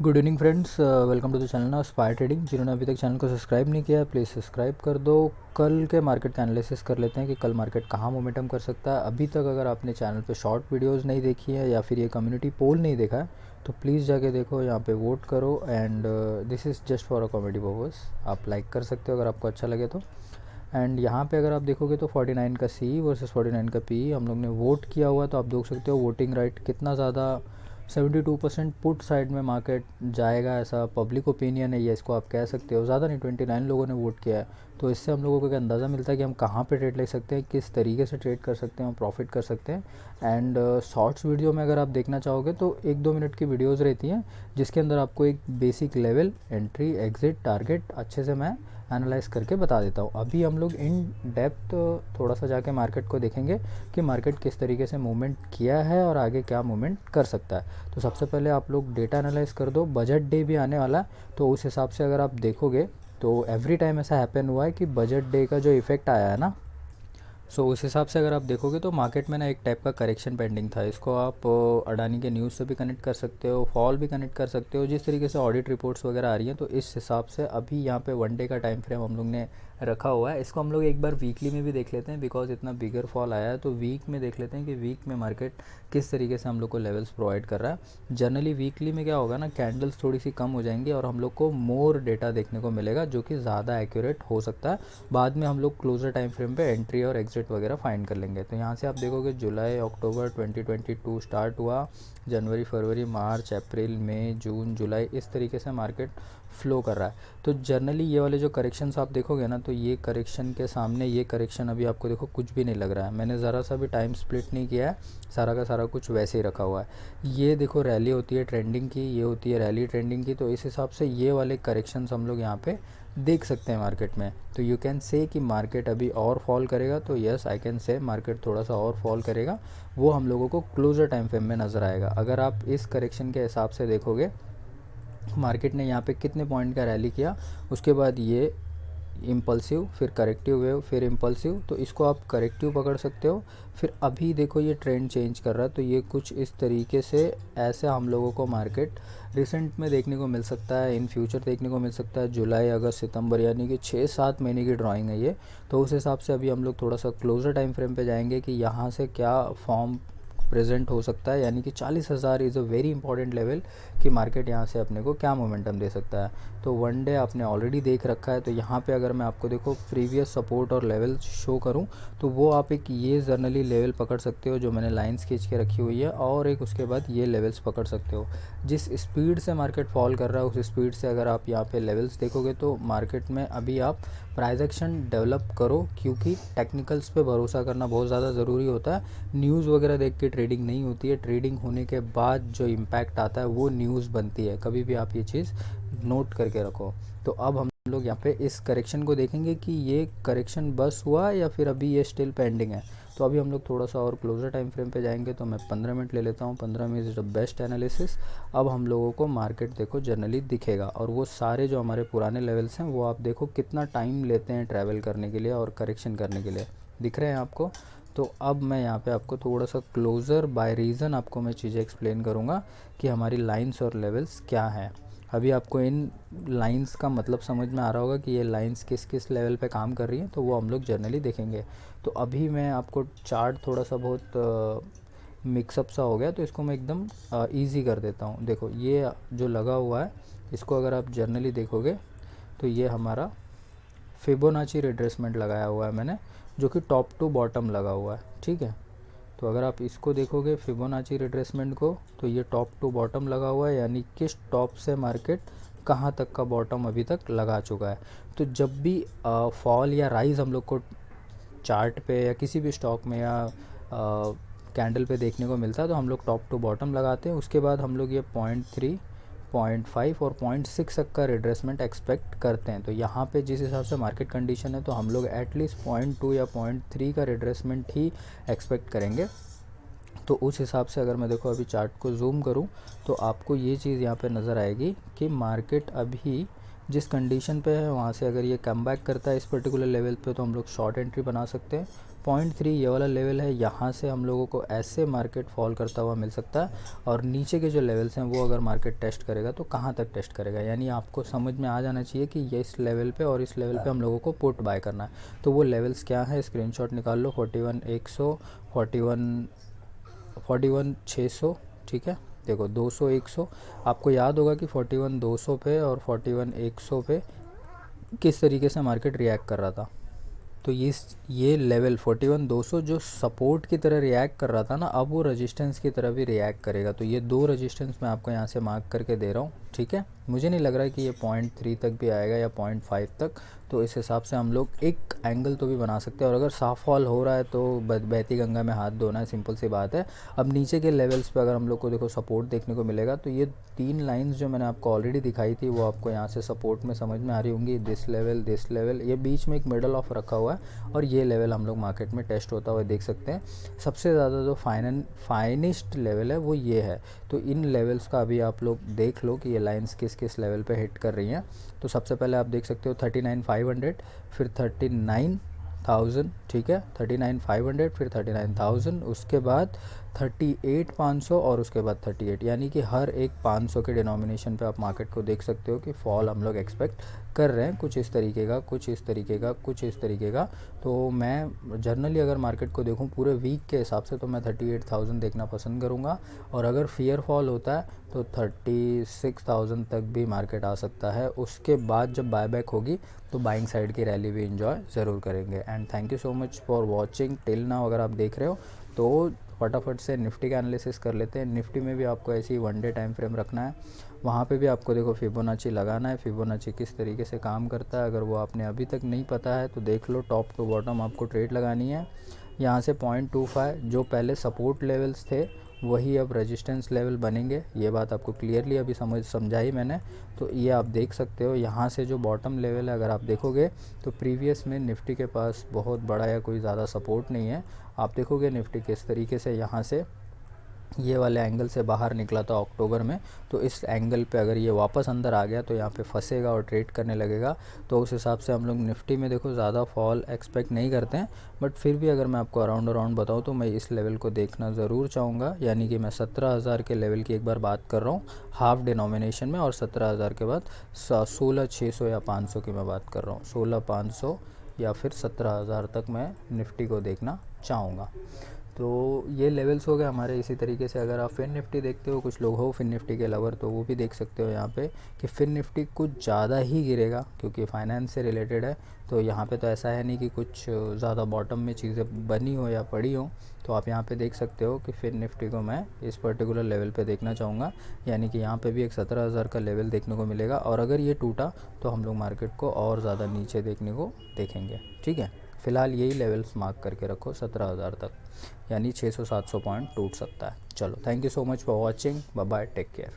Good evening friends, welcome to the channel of Spire Trading. जिन्होंने अभी तक channel को सब्सक्राइब नहीं किया है प्लीज़ सब्सक्राइब कर दो। कल के मार्केट का एनालिसिस कर लेते हैं कि कल मार्केट कहाँ मोमेंटम कर सकता है। अभी तक अगर आपने चैनल पे शॉर्ट वीडियोस नहीं देखी है या फिर ये कम्युनिटी पोल नहीं देखा है तो प्लीज़ जाके देखो, यहाँ पे वोट करो। And this is just for a comedy purpose. आप लाइक कर सकते हो अगर आपको अच्छा लगे तो। एंड यहाँ पे अगर आप देखोगे तो 49 का सी वर्सेस 49 का पी हम लोग ने वोट किया हुआ, तो आप देख सकते हो वोटिंग राइट कितना ज़्यादा 72% पुट साइड में मार्केट जाएगा, ऐसा पब्लिक ओपिनियन है ये, इसको आप कह सकते हो। ज़्यादा नहीं, 29 लोगों ने वोट किया है। तो इससे हम लोगों को एक अंदाज़ा मिलता है कि हम कहाँ पे ट्रेड ले सकते हैं, किस तरीके से ट्रेड कर सकते हैं और प्रॉफिट कर सकते हैं। एंड शॉर्ट्स वीडियो में अगर आप देखना चाहोगे तो 1-2 मिनट की वीडियोज़ रहती हैं जिसके अंदर आपको एक basic level, entry, exit, target अच्छे से मैं एनालाइज करके बता देता हूँ। अभी हम लोग इन डेप्थ थोड़ा सा जाके मार्केट को देखेंगे कि मार्केट किस तरीके से मूवमेंट किया है और आगे क्या मूवमेंट कर सकता है। तो सबसे पहले आप लोग डेटा एनालाइज कर दो। बजट डे भी आने वाला है, तो उस हिसाब से अगर आप देखोगे तो एवरी टाइम ऐसा हैपन हुआ है कि बजट डे का जो इफ़ेक्ट आया है ना, सो उस हिसाब से अगर आप देखोगे तो मार्केट में ना एक टाइप का करेक्शन पेंडिंग था। इसको आप अडानी के न्यूज़ से भी कनेक्ट कर सकते हो, फॉल भी कनेक्ट कर सकते हो। जिस तरीके से ऑडिट रिपोर्ट्स वगैरह आ रही हैं तो इस हिसाब से अभी यहाँ पे 1 डे का टाइम फ्रेम हम लोग ने रखा हुआ है। इसको हम लोग एक बार वीकली में भी देख लेते हैं, बिकॉज इतना बिगर फॉल आया है। तो वीक में देख लेते हैं कि वीक में मार्केट किस तरीके से हम लोग को लेवल्स प्रोवाइड कर रहा है। जनरली वीकली में क्या होगा ना, कैंडल्स थोड़ी सी कम हो जाएंगी और हम लोग को मोर डेटा देखने को मिलेगा जो कि ज़्यादा एक्यूरेट हो सकता है। बाद में हम लोग क्लोजर टाइम फ्रेम पे एंट्री और एग्जिट वगैरह फाइंड कर लेंगे। तो यहाँ से आप देखोगे जुलाई अक्टूबर 2022 स्टार्ट हुआ, जनवरी फरवरी मार्च अप्रैल मई जून जुलाई, इस तरीके से मार्केट फ्लो कर रहा है। तो जनरली ये वाले जो करेक्शंस आप देखोगे ना, तो ये करेक्शन के सामने ये करेक्शन अभी आपको देखो कुछ भी नहीं लग रहा है। मैंने ज़रा सा भी टाइम स्प्लिट नहीं किया है, सारा का सारा कुछ वैसे ही रखा हुआ है। ये देखो रैली होती है ट्रेंडिंग की, ये होती है रैली ट्रेंडिंग की। तो इस हिसाब से ये वाले करेक्शंस हम लोग यहाँ पे देख सकते हैं मार्केट में। तो यू कैन से कि मार्केट अभी और फॉल करेगा, तो yes I can say market थोड़ा सा और फॉल करेगा। वो हम लोगों को क्लोजर टाइम फ्रेम में नज़र आएगा। अगर आप इस करेक्शन के हिसाब से देखोगे मार्केट ने यहाँ पे कितने पॉइंट का रैली किया, उसके बाद ये इम्पल्सिव, फिर करेक्टिव वेव, फिर इम्पल्सिव, तो इसको आप करेक्टिव पकड़ सकते हो। फिर अभी देखो ये ट्रेंड चेंज कर रहा है, तो ये कुछ इस तरीके से ऐसे हम लोगों को मार्केट रिसेंट में देखने को मिल सकता है, इन फ्यूचर देखने को मिल सकता है। जुलाई अगस्त सितंबर यानी कि 6-7 महीने की ड्राइंग है ये। तो उस हिसाब से अभी हम लोग थोड़ा सा क्लोजर टाइम फ्रेम पे जाएंगे कि यहाँ से क्या फॉर्म प्रेजेंट हो सकता है। यानी कि 40,000 is a very important level कि मार्केट यहाँ से अपने को क्या मोमेंटम दे सकता है। तो 1 डे आपने ऑलरेडी देख रखा है। तो यहाँ पे अगर मैं आपको देखो प्रीवियस सपोर्ट और लेवल शो करूँ तो वो आप एक ये जर्नली लेवल पकड़ सकते हो जो मैंने लाइंस खींच के रखी हुई है, और एक उसके बाद ये लेवल्स पकड़ सकते हो। जिस स्पीड से मार्केट फॉल कर रहा है उस स्पीड से अगर आप यहाँ पे लेवल्स देखोगे तो मार्केट में अभी आप प्राइस एक्शन डेवलप करो, क्योंकि टेक्निकल्स पे भरोसा करना बहुत ज़्यादा ज़रूरी होता है। न्यूज़ वगैरह देख के ट्रेडिंग नहीं होती है। ट्रेडिंग होने के बाद जो इम्पैक्ट आता है वो न्यूज़ बनती है। कभी भी आप ये चीज़ नोट करके रखो। तो अब हम लोग यहाँ पे इस करेक्शन को देखेंगे कि ये करेक्शन बस हुआ या फिर अभी ये स्टिल पेंडिंग है। तो अभी हम लोग थोड़ा सा और क्लोजर टाइम फ्रेम पे जाएंगे। तो मैं 15 मिनट ले लेता हूँ। 15 minute is the best analysis. अब हम लोगों को मार्केट देखो जनरली दिखेगा, और वो सारे जो हमारे पुराने लेवल्स हैं वो आप देखो कितना टाइम लेते हैं ट्रैवल करने के लिए और करेक्शन करने के लिए, दिख रहे हैं आपको। तो अब मैं यहाँ पे आपको थोड़ा सा क्लोज़र बाय रीज़न आपको मैं चीज़ें एक्सप्लेन करूँगा कि हमारी लाइंस और लेवल्स क्या हैं। अभी आपको इन लाइंस का मतलब समझ में आ रहा होगा कि ये लाइंस किस किस लेवल पे काम कर रही हैं, तो वो हम लोग जनरली देखेंगे। तो अभी मैं आपको चार्ट थोड़ा सा बहुत मिक्सअप सा हो गया, तो इसको मैं एकदम ईजी कर देता हूँ। देखो ये जो लगा हुआ है, इसको अगर आप जर्नली देखोगे तो ये हमारा फिबोनाची रिट्रेसमेंट लगाया हुआ है मैंने, जो कि टॉप टू बॉटम लगा हुआ है, ठीक है। तो अगर आप इसको देखोगे फिबोनाची रिट्रेसमेंट को, तो ये टॉप टू बॉटम लगा हुआ है, यानी किस टॉप से मार्केट कहाँ तक का बॉटम अभी तक लगा चुका है। तो जब भी फॉल या राइज हम लोग को चार्ट पे या किसी भी स्टॉक में या कैंडल पे देखने को मिलता है तो हम लोग टॉप टू बॉटम लगाते हैं। उसके बाद हम लोग ये 0.3, 0.5 और 0.6 तक का रिट्रेसमेंट एक्सपेक्ट करते हैं। तो यहाँ पे जिस हिसाब से मार्केट कंडीशन है तो हम लोग एटलीस्ट 0.2 या 0.3 का रिट्रेसमेंट ही एक्सपेक्ट करेंगे। तो उस हिसाब से अगर मैं देखो अभी चार्ट को जूम करूँ तो आपको ये चीज़ यहाँ पे नज़र आएगी कि मार्केट अभी जिस कंडीशन पे है वहाँ से अगर ये कम बैक करता है इस पर्टिकुलर लेवल पे तो हम लोग शॉर्ट एंट्री बना सकते हैं। 0.3 ये वाला लेवल है, यहाँ से हम लोगों को ऐसे मार्केट फॉल करता हुआ मिल सकता है। और नीचे के जो लेवल्स हैं वो अगर मार्केट टेस्ट करेगा तो कहाँ तक टेस्ट करेगा, यानी आपको समझ में आ जाना चाहिए कि ये इस लेवल पे और इस लेवल पे हम लोगों को पुट बाय करना है। तो वो लेवल्स क्या है, स्क्रीनशॉट निकाल लो। 41,100, 41,600, ठीक है। देखो 200 100, आपको याद होगा कि 41,200 पे और 41,100 पे किस तरीके से मार्केट रिएक्ट कर रहा था। तो ये लेवल 41,200 जो सपोर्ट की तरह रिएक्ट कर रहा था ना, अब वो रेजिस्टेंस की तरह भी रिएक्ट करेगा। तो ये दो रेजिस्टेंस मैं आपको यहाँ से मार्क करके दे रहा हूँ, ठीक है। मुझे नहीं लग रहा है कि ये 0.3 तक भी आएगा या 0.5 तक। तो इस हिसाब से हम लोग एक एंगल तो भी बना सकते हैं। और अगर साफ फॉल हो रहा है तो बहती गंगा में हाथ धोना है, सिंपल सी बात है। अब नीचे के लेवल्स पे अगर हम लोग को देखो सपोर्ट देखने को मिलेगा, तो ये 3 लाइंस जो मैंने आपको ऑलरेडी दिखाई थी वो आपको यहाँ से सपोर्ट में समझ में आ रही होंगी। दिस लेवल, ये बीच में एक मिडल ऑफ रखा हुआ है और ये लेवल हम लोग मार्केट में टेस्ट होता हुआ देख सकते हैं। सबसे ज़्यादा जो फाइनिस्ट लेवल है वो ये है। तो इन लेवल्स का अभी आप लोग देख लो कि ये लाइंस किस किस लेवल पे हिट कर रही हैं। तो सबसे पहले आप देख सकते हो 39,500, फिर 39,000, ठीक है। 39,500, फिर 39,000, उसके बाद 38,500 और उसके बाद 38, यानी कि हर एक 500 के डिनोमिनेशन पे आप मार्केट को देख सकते हो कि फॉल हम लोग एक्सपेक्ट कर रहे हैं, कुछ इस तरीके का, कुछ इस तरीके का, कुछ इस तरीके का। तो मैं जनरली अगर मार्केट को देखूं पूरे वीक के हिसाब से तो मैं 38,000 देखना पसंद करूंगा। और अगर फियर फॉल होता है तो 36,000 तक भी मार्केट आ सकता है। उसके बाद जब बायबैक होगी तो बाइंग साइड की रैली भी इंजॉय ज़रूर करेंगे। And thank you so much for watching till now. अगर आप देख रहे हो तो फटाफट से निफ्टी का एनालिसिस कर लेते हैं। निफ्टी में भी आपको ऐसी 1 डे टाइम फ्रेम रखना है। वहाँ पे भी आपको देखो फिबोनाची लगाना है, फिबोनाची किस तरीके से काम करता है अगर वो आपने अभी तक नहीं पता है तो देख लो। टॉप टू बॉटम आपको ट्रेड लगानी है। यहाँ से 0.25 जो पहले सपोर्ट लेवल्स थे वही अब रेजिस्टेंस लेवल बनेंगे। ये बात आपको क्लियरली अभी समझाई मैंने। तो ये आप देख सकते हो यहाँ से जो बॉटम लेवल है अगर आप देखोगे तो प्रीवियस में निफ्टी के पास बहुत बड़ा या कोई ज़्यादा सपोर्ट नहीं है। आप देखोगे निफ्टी किस तरीके से यहाँ से ये वाले एंगल से बाहर निकला था अक्टूबर में। तो इस एंगल पे अगर ये वापस अंदर आ गया तो यहाँ पे फंसेगा और ट्रेड करने लगेगा। तो उस हिसाब से हम लोग निफ्टी में देखो ज़्यादा फॉल एक्सपेक्ट नहीं करते हैं। बट फिर भी अगर मैं आपको अराउंड बताऊँ तो मैं इस लेवल को देखना ज़रूर चाहूँगा, यानी कि मैं 17,000 के लेवल की एक बार बात कर रहा हूँ हाफ डिनोमिनेशन में। और 17,000 के बाद 16,600 या 500 की मैं बात कर रहा हूँ। 16,500 या फिर 17,000 तक मैं निफ्टी को देखना चाहूँगा। तो ये लेवल्स हो गए हमारे। इसी तरीके से अगर आप फिन निफ्टी देखते हो, कुछ लोग हो फिन निफ्टी के लवर, तो वो भी देख सकते हो यहाँ पे कि फिन निफ्टी कुछ ज़्यादा ही गिरेगा क्योंकि फाइनेंस से रिलेटेड है। तो यहाँ पे तो ऐसा है नहीं कि कुछ ज़्यादा बॉटम में चीज़ें बनी हो या पड़ी हो। तो आप यहाँ पे देख सकते हो कि फिन निफ्टी को मैं इस पर्टिकुलर लेवल पे देखना चाहूँगा, यानी कि यहाँ पे भी एक 17,000 का लेवल देखने को मिलेगा। और अगर ये टूटा तो हम लोग मार्केट को और ज़्यादा नीचे देखने को देखेंगे, ठीक है। फ़िलहाल यही लेवल्स मार्क करके रखो 17,000 तक, यानी 600-700 पॉइंट टूट सकता है। चलो, thank you so much for watching, bye bye, take care.